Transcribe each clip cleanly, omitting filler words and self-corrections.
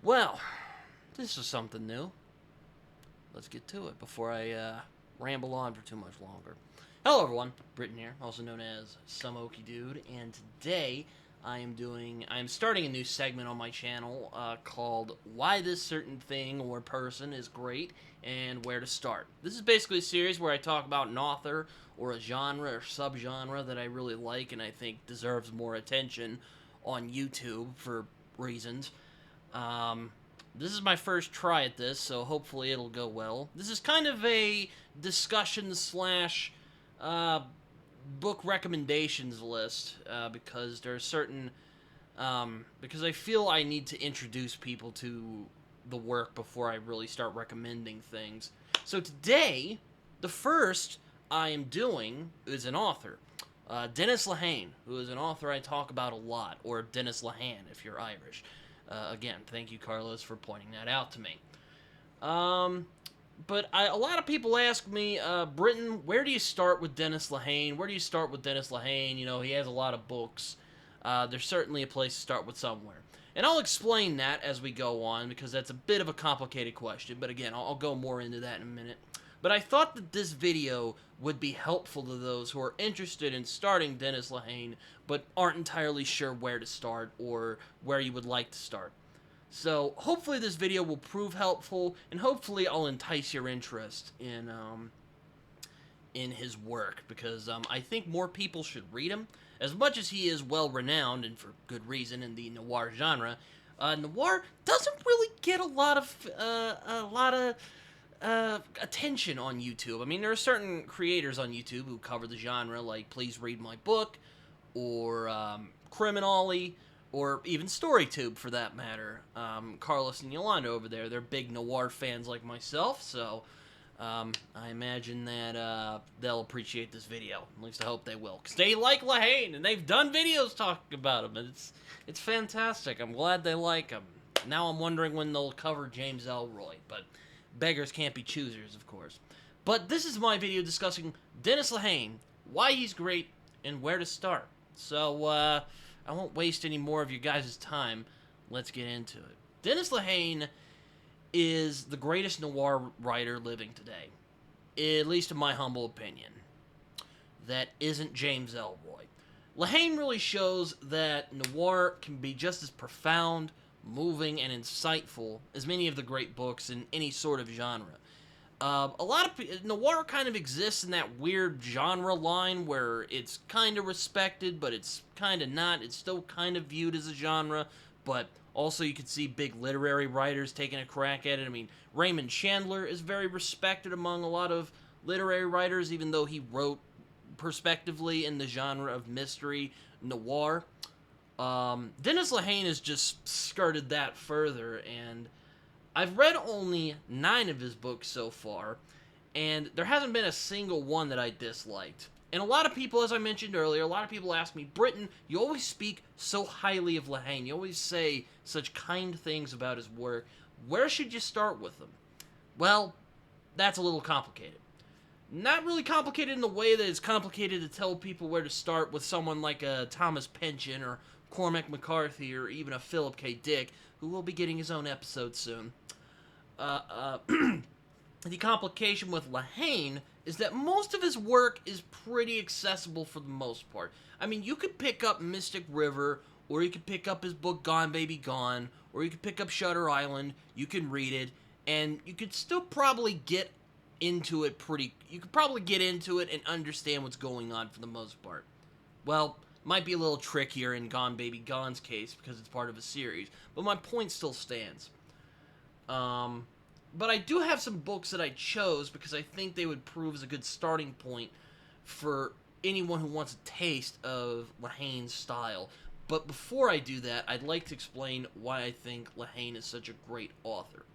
Well, this is something new. Let's get to it before I ramble on for too much longer. Hello, everyone. Britton here, also known as Some Okie Dude, and today I'm starting a new segment on my channel called "Why This Certain Thing or Person Is Great and Where to Start." This is basically a series where I talk about an author or a genre or subgenre that I really like and I think deserves more attention on YouTube for reasons. This is my first try at this, so hopefully it'll go well. This is kind of a discussion slash book recommendations list because there are certain because I feel I need to introduce people to the work before I really start recommending things. So today, the first I am doing is an author. Dennis Lehane, who is an author I talk about a lot, or Dennis Lehane if you're Irish. Again, thank you, Carlos, for pointing that out to me. But a lot of people ask me, Britton, where do you start with Dennis Lehane? Where do you start with Dennis Lehane? You know, he has a lot of books. There's certainly a place to start with somewhere. And I'll explain that as we go on, because that's a bit of a complicated question. But again, I'll go more into that in a minute. But I thought that this video would be helpful to those who are interested in starting Dennis Lehane, but aren't entirely sure where to start or where you would like to start. So hopefully this video will prove helpful, and hopefully I'll entice your interest in his work, because I think more people should read him. As much as he is well-renowned, and for good reason, in the noir genre, noir doesn't really get a lot of attention on YouTube. I mean, there are certain creators on YouTube who cover the genre, like Please Read My Book, or Criminally, or even StoryTube, for that matter. Carlos and Yolanda over there, they're big noir fans like myself, so I imagine that they'll appreciate this video. At least I hope they will, because they like Lehane, and they've done videos talking about him, and it's fantastic. I'm glad they like him. Now I'm wondering when they'll cover James Ellroy, but beggars can't be choosers, of course. But this is my video discussing Dennis Lehane, why he's great, and where to start. So, I won't waste any more of you guys' time. Let's get into it. Dennis Lehane is the greatest noir writer living today, at least in my humble opinion. That isn't James Ellroy. Lehane really shows that noir can be just as profound, moving, and insightful as many of the great books in any sort of genre. A lot of noir kind of exists in that weird genre line where it's kind of respected, but it's kind of not. It's still kind of viewed as a genre, but also you could see big literary writers taking a crack at it. I mean, Raymond Chandler is very respected among a lot of literary writers, even though he wrote prospectively in the genre of mystery noir. Dennis Lehane has just skirted that further, and I've read only 9 of his books so far, and there hasn't been a single one that I disliked. And a lot of people, as I mentioned earlier, a lot of people ask me, Britton, you always speak so highly of Lehane. You always say such kind things about his work. Where should you start with him? Well, that's a little complicated. Not really complicated in the way that it's complicated to tell people where to start with someone like a Thomas Pynchon or Cormac McCarthy or even a Philip K. Dick, who will be getting his own episode soon. The complication with Lehane is that most of his work is pretty accessible for the most part. I mean, you could pick up Mystic River, or you could pick up his book Gone Baby Gone, or you could pick up Shutter Island, you can read it, and you could still probably get into it you could probably get into it and understand what's going on for the most part. Well, might be a little trickier in Gone Baby Gone's case because it's part of a series, but my point still stands. But I do have some books that I chose because I think they would prove as a good starting point for anyone who wants a taste of Lehane's style. But before I do that, I'd like to explain why I think Lehane is such a great author.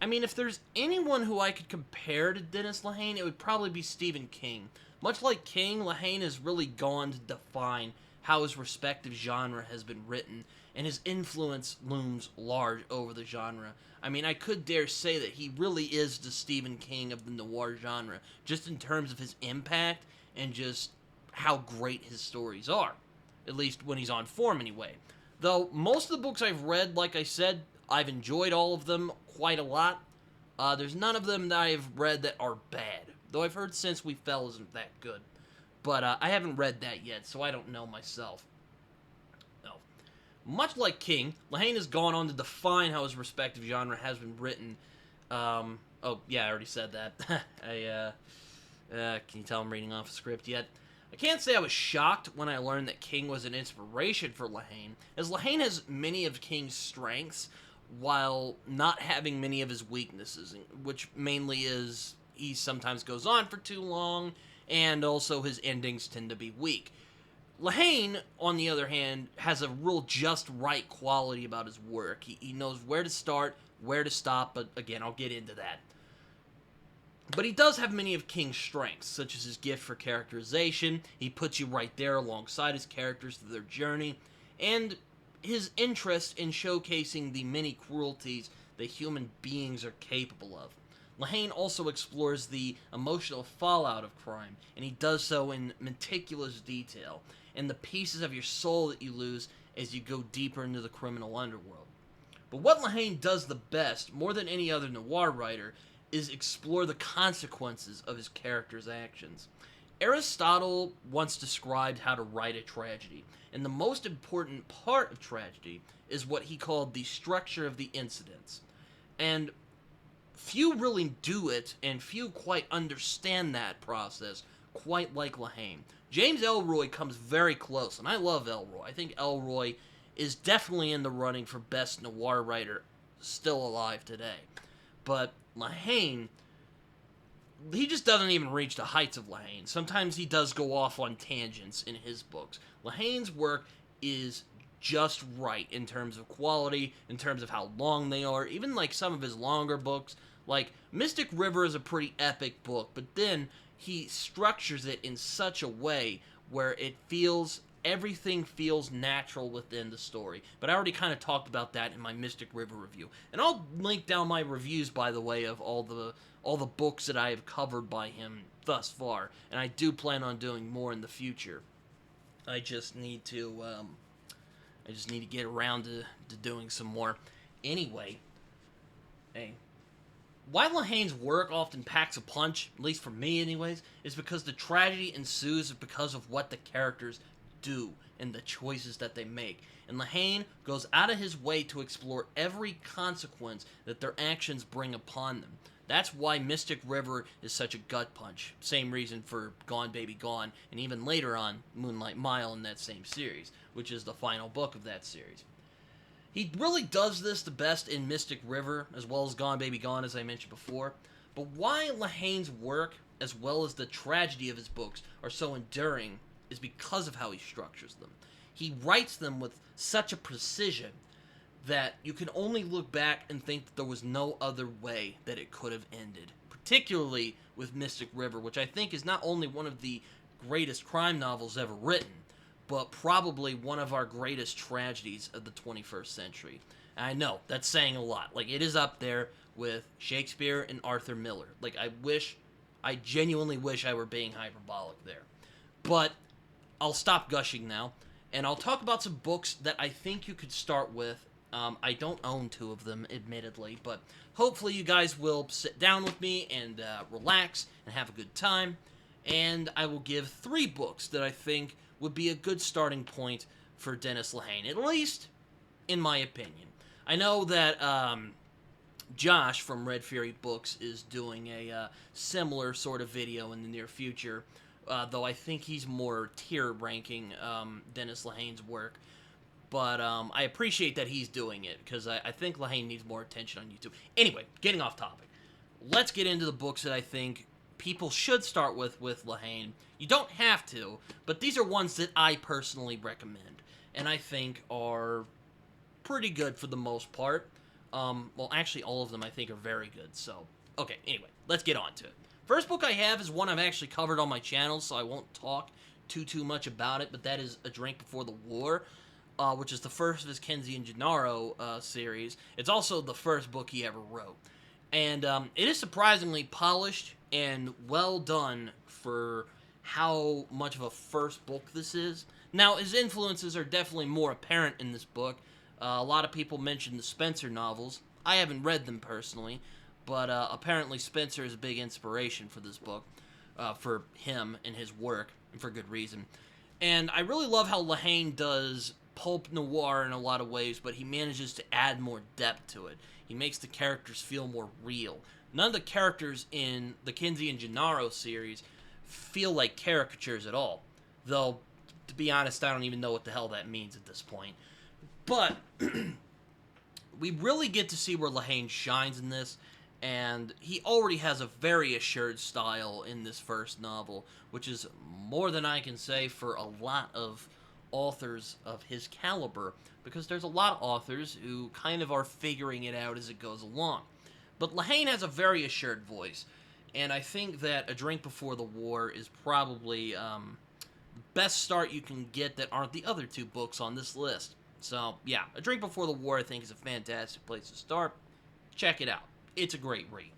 I mean, if there's anyone who I could compare to Dennis Lehane, it would probably be Stephen King. Much like King, Lehane has really gone to define how his respective genre has been written, and his influence looms large over the genre. I mean, I could dare say that he really is the Stephen King of the noir genre, just in terms of his impact and just how great his stories are. At least when he's on form, anyway. Though, most of the books I've read, like I said, I've enjoyed all of them quite a lot. There's none of them that I've read that are bad, though I've heard Since We Fell isn't that good. But I haven't read that yet, so I don't know myself. No. Much like King, Lehane has gone on to define how his respective genre has been written. Oh, yeah, I already said that. Can you tell I'm reading off a script yet? I can't say I was shocked when I learned that King was an inspiration for Lehane, as Lehane has many of King's strengths, while not having many of his weaknesses, which mainly is he sometimes goes on for too long, and also his endings tend to be weak. Lehane, on the other hand, has a real just right quality about his work. He knows where to start, where to stop, but again, I'll get into that. But he does have many of King's strengths, such as his gift for characterization. He puts you right there alongside his characters through their journey, and his interest in showcasing the many cruelties that human beings are capable of. Lehane also explores the emotional fallout of crime, and he does so in meticulous detail, and the pieces of your soul that you lose as you go deeper into the criminal underworld. But what Lehane does the best, more than any other noir writer, is explore the consequences of his characters' actions. Aristotle once described how to write a tragedy, and the most important part of tragedy is what he called the structure of the incidents. And few really do it, and few quite understand that process quite like Lehane. James Ellroy comes very close, and I love Ellroy. I think Ellroy is definitely in the running for best noir writer still alive today. But Lehane, he just doesn't even reach the heights of Lehane. Sometimes he does go off on tangents in his books. Lehane's work is just right in terms of quality, in terms of how long they are, even like some of his longer books. Like, Mystic River is a pretty epic book, but then he structures it in such a way where everything feels natural within the story. But I already kind of talked about that in my Mystic River review. And I'll link down my reviews, by the way, of all the books that I have covered by him thus far. And I do plan on doing more in the future. I just need to get around to doing some more. Anyway, hey, why Lehane's work often packs a punch, at least for me anyways, is because the tragedy ensues because of what the characters do and the choices that they make. And Lehane goes out of his way to explore every consequence that their actions bring upon them. That's why Mystic River is such a gut punch. Same reason for Gone Baby Gone, and even later on, Moonlight Mile in that same series, which is the final book of that series. He really does this the best in Mystic River, as well as Gone Baby Gone, as I mentioned before. But why Lehane's work, as well as the tragedy of his books, are so enduring is because of how he structures them. He writes them with such a precision that you can only look back and think that there was no other way that it could have ended. Particularly with Mystic River, which I think is not only one of the greatest crime novels ever written, but probably one of our greatest tragedies of the 21st century. And I know, that's saying a lot. Like, it is up there with Shakespeare and Arthur Miller. Like, I genuinely wish I were being hyperbolic there. But I'll stop gushing now, and I'll talk about some books that I think you could start with. I don't own two of them, admittedly, but hopefully you guys will sit down with me and relax and have a good time. And I will give 3 books that I think would be a good starting point for Dennis Lehane, at least in my opinion. I know that Josh from Red Fury Books is doing a similar sort of video in the near future, though I think he's more tier ranking Dennis Lehane's work. But I appreciate that he's doing it, because I think Lehane needs more attention on YouTube. Anyway, getting off topic. Let's get into the books that I think people should start with Lehane. You don't have to, but these are ones that I personally recommend, and I think are pretty good for the most part. Well, actually, all of them I think are very good, so... Okay, anyway, let's get on to it. First book I have is one I've actually covered on my channel, so I won't talk too much about it, but that is A Drink Before the War, which is the first of his Kenzie and Gennaro series. It's also the first book he ever wrote. And it is surprisingly polished and well done for how much of a first book this is. Now, his influences are definitely more apparent in this book. A lot of people mention the Spencer novels. I haven't read them personally, but apparently Spencer is a big inspiration for this book, for him and his work, and for good reason. And I really love how Lehane does pulp noir in a lot of ways, but he manages to add more depth to it. He makes the characters feel more real. None of the characters in the Kinsey and Gennaro series feel like caricatures at all. Though, to be honest, I don't even know what the hell that means at this point. But we really get to see where Lehane shines in this, and he already has a very assured style in this first novel, which is more than I can say for a lot of authors of his caliber, because there's a lot of authors who kind of are figuring it out as it goes along. But Lehane has a very assured voice, and I think that A Drink Before the War is probably the best start you can get that aren't the other two books on this list. So, yeah, A Drink Before the War I think is a fantastic place to start. Check it out. It's a great read.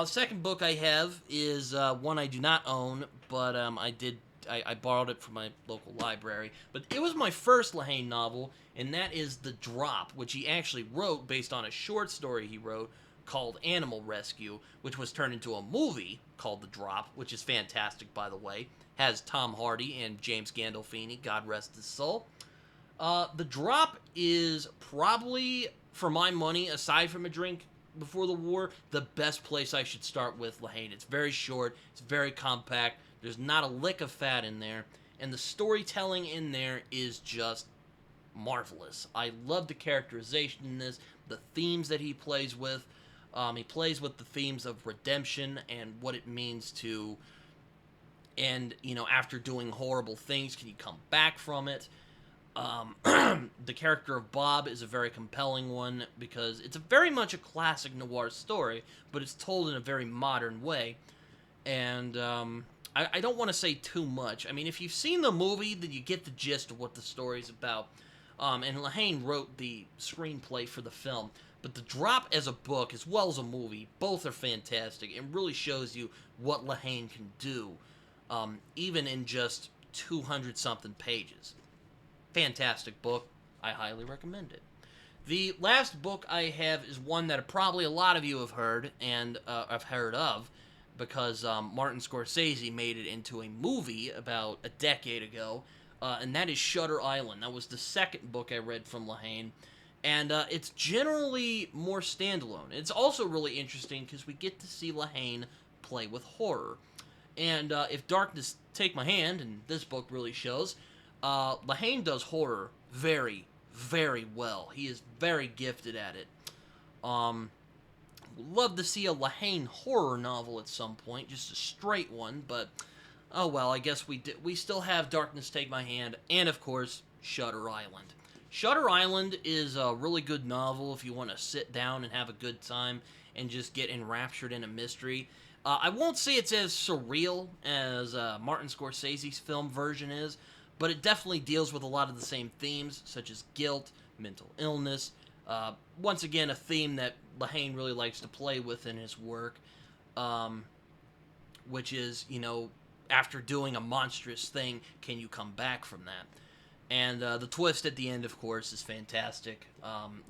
Second book I have is one I do not own, but I borrowed it from my local library. But it was my first Lehane novel, and that is The Drop, which he actually wrote based on a short story he wrote called Animal Rescue, which was turned into a movie called The Drop, which is fantastic, by the way. Has Tom Hardy and James Gandolfini, God rest his soul. The Drop is probably, for my money, aside from A Drink Before the War, the best place I should start with Lehane. It's very short, it's very compact, there's not a lick of fat in there, and the storytelling in there is just marvelous. I love the characterization in this, the themes that he plays with. He plays with the themes of redemption and what it means to, and, after doing horrible things, can you come back from it? The character of Bob is a very compelling one because it's very much a classic noir story, but it's told in a very modern way. And I don't want to say too much. I mean, if you've seen the movie, then you get the gist of what the story's about. And Lehane wrote the screenplay for the film. But The Drop as a book, as well as a movie, both are fantastic. It really shows you what Lehane can do, even in just 200-something pages. Fantastic book. I highly recommend it. The last book I have is one that probably a lot of you have heard and have heard of, because Martin Scorsese made it into a movie about a decade ago, and that is Shutter Island. That was the second book I read from Lehane, and it's generally more standalone. It's also really interesting because we get to see Lehane play with horror. And if Darkness Take My Hand, and this book really shows, Lehane does horror very, very well. He is very gifted at it. Love to see a Lehane horror novel at some point, just a straight one, but oh well, I guess we still have Darkness Take My Hand, and of course, Shutter Island. Shutter Island is a really good novel if you want to sit down and have a good time and just get enraptured in a mystery. I won't say it's as surreal as Martin Scorsese's film version is, but it definitely deals with a lot of the same themes, such as guilt, mental illness. Once again, a theme that Lehane really likes to play with in his work, which is, after doing a monstrous thing, can you come back from that? And the twist at the end, of course, is fantastic.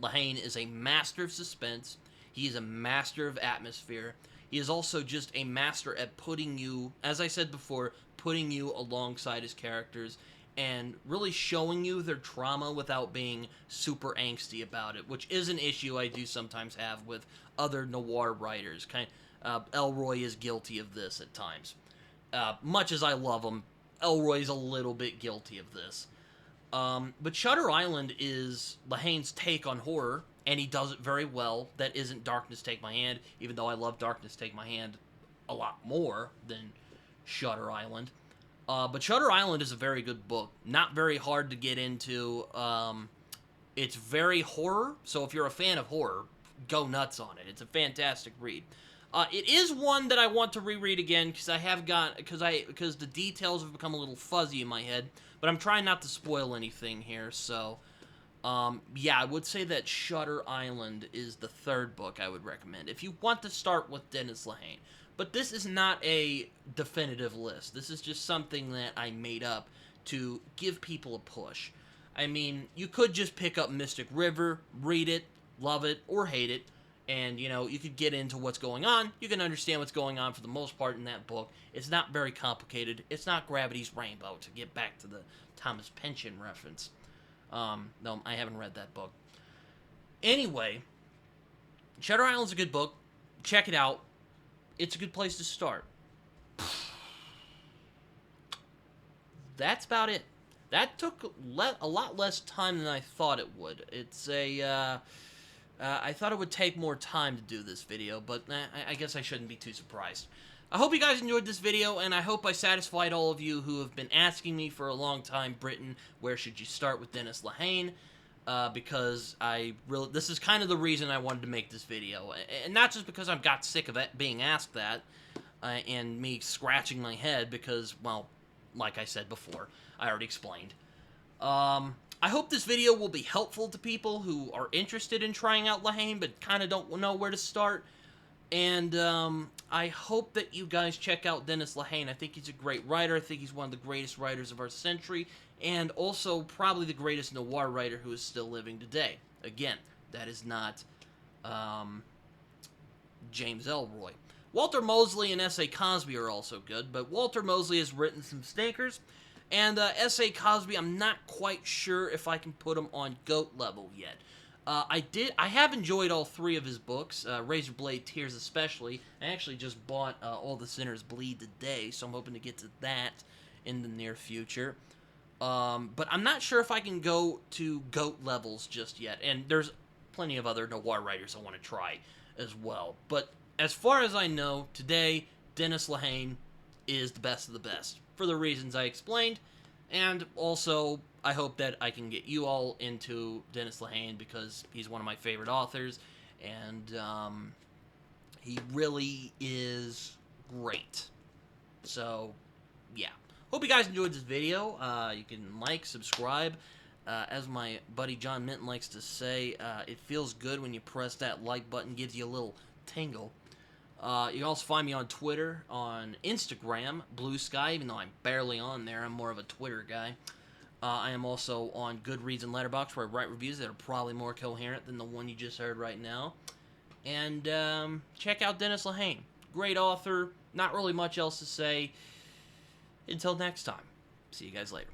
Lehane is a master of suspense. He is a master of atmosphere. He is also just a master at putting you, as I said before, putting you alongside his characters and really showing you their trauma without being super angsty about it, which is an issue I do sometimes have with other noir writers. Elroy is guilty of this at times. Much as I love him, Elroy's a little bit guilty of this. But Shutter Island is Lehane's take on horror, and he does it very well. That isn't Darkness Take My Hand, even though I love Darkness Take My Hand a lot more than Shutter Island. But Shutter Island is a very good book. Not very hard to get into. It's very horror, so if you're a fan of horror, go nuts on it. It's a fantastic read. It is one that I want to reread again because because the details have become a little fuzzy in my head. But I'm trying not to spoil anything here, so yeah, I would say that Shutter Island is the third book I would recommend if you want to start with Dennis Lehane. But this is not a definitive list. This is just something that I made up to give people a push. I mean, you could just pick up Mystic River, read it, love it, or hate it, and, you know, you could get into what's going on. You can understand what's going on for the most part in that book. It's not very complicated. It's not Gravity's Rainbow, to get back to the Thomas Pynchon reference. No, I haven't read that book. Anyway, Shutter Island's a good book. Check it out. It's a good place to start. That's about it. That took a lot less time than I thought it would. It's I thought it would take more time to do this video, but I guess I shouldn't be too surprised. I hope you guys enjoyed this video, and I hope I satisfied all of you who have been asking me for a long time, Britain, where should you start with Dennis Lehane? Because this is kind of the reason I wanted to make this video. And not just because I've got sick of it being asked that, and me scratching my head because, well, like I said before, I already explained. I hope this video will be helpful to people who are interested in trying out Lehane but kind of don't know where to start. And I hope that you guys check out Dennis Lehane. I think he's a great writer. I think he's one of the greatest writers of our century, and also probably the greatest noir writer who is still living today. Again, that is not James Ellroy. Walter Mosley and S.A. Cosby are also good, but Walter Mosley has written some stinkers, and S.A. Cosby, I'm not quite sure if I can put him on GOAT level yet. I have enjoyed all three of his books, Razorblade Tears especially. I actually just bought All the Sinners Bleed today, so I'm hoping to get to that in the near future. But I'm not sure if I can go to GOAT levels just yet, and there's plenty of other noir writers I want to try as well. But as far as I know, today, Dennis Lehane is the best of the best, for the reasons I explained, and also I hope that I can get you all into Dennis Lehane because he's one of my favorite authors, and he really is great. So, yeah. Hope you guys enjoyed this video. You can like, subscribe. As my buddy John Minton likes to say, it feels good when you press that like button, gives you a little tingle. You can also find me on Twitter, on Instagram, Blue Sky, even though I'm barely on there. I'm more of a Twitter guy. I am also on Goodreads and Letterboxd, where I write reviews that are probably more coherent than the one you just heard right now. And check out Dennis Lehane. Great author. Not really much else to say. Until next time. See you guys later.